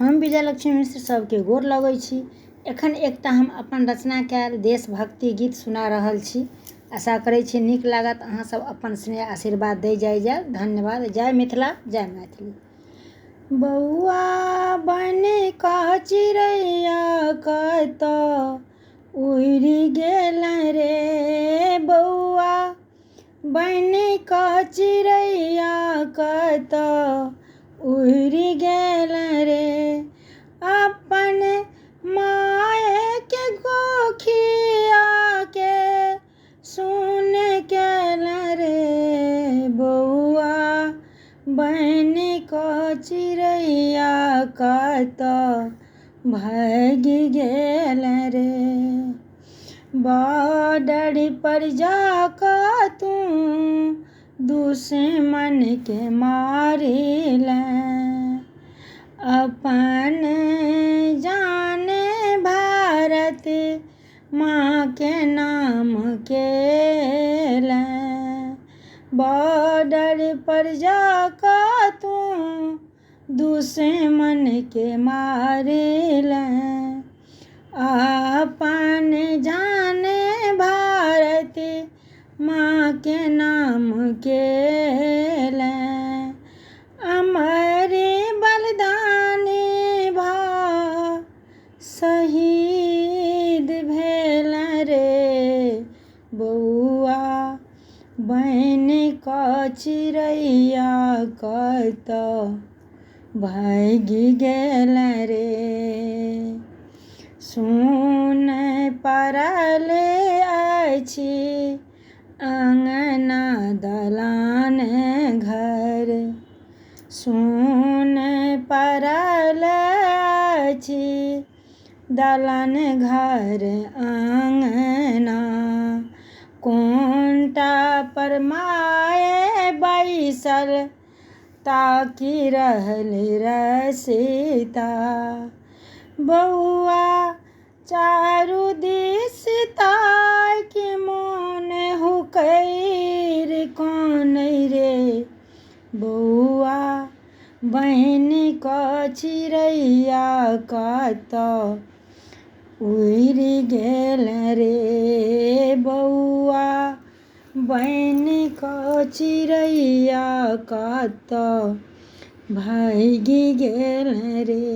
हम विजयलक्ष्मी मिश्र सबके गोर लगै छी। एखन एकटा हम अपन रचना कैल देशभक्ति गीत सुना रहल छी। आशा करै छी नीक लागत। अहाँ सब अपन स्नेह आशीर्वाद दै जाय। धन्यवाद। जय मिथिला, जय मैथिली। बौआ बन का चिड़ैया कतऽ उड़ि गेल रे, बौआ बन का चिड़ैया कतऽ उड़ि गेल रे, अपन माय के कोखिया के सुन केल रे, बौआ बन का चिड़ैया कतऽ भागि गेल रे। बॉर्डर पर जाकऽ तू दुश्मन के मारिले, अपन जान भारत माँ के नाम केले। बॉर्डर पर जाकऽ तू दुश्मन के मारिले, अपन जान भारत माँ के नाम केले। अमर बलिदान भऽ शहीद भेल रे, बौआ बन का चिड़ैया कतऽ भागि गेल रे। सुन पड़ल अछि अंगना दलान घर, सुन पड़ल अछि दलान घर अंगना। कोंटा पर माय बैसल ताकि रहल रसिता, बौआ चारू दिस ताकि मोन हुकैर कानै रे, बौआ बन का चिड़ैया कतऽ उड़ि गेल रे, बौआ बन का चिड़ैया कतऽ भागि गेल रे।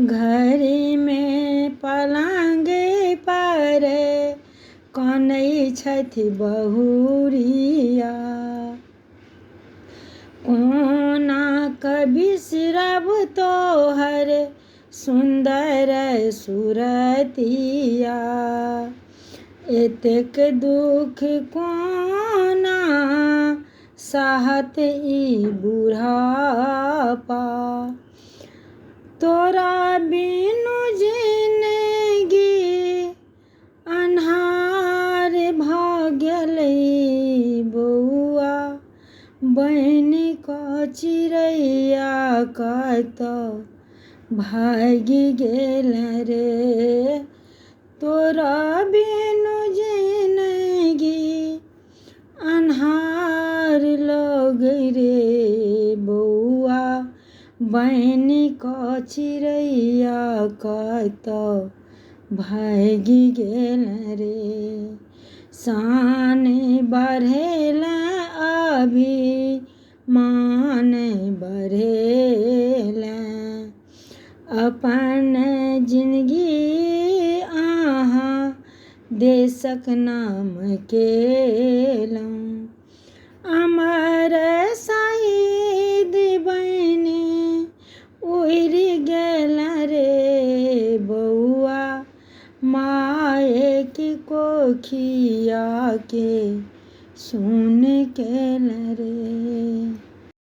घर में पलंग पर कानै छथि बहुरिया, कोना कऽ बिसरब तोहर सुन्दर सुरतिया। एतेक दुख कोना सहत ई बुढ़ापा, तोरा बिनु जिंदगी अन्हार भऽ गेलै, बौआ बन का चिड़ैया कतऽ भागि गेल रे, तोरा बिनु जिंदगी अन्हार लगै रे, बौआ बन का चिड़ैया कतऽ भागि गेल रे। शान बढ़ेले अभिमान बढ़ेले, अपन जिंदगी अहाँ देशक नाम केलहुँ। अमर शहीद बनि उड़ि गेल रे, बौआ माय की कोखिया के सुन केल रे।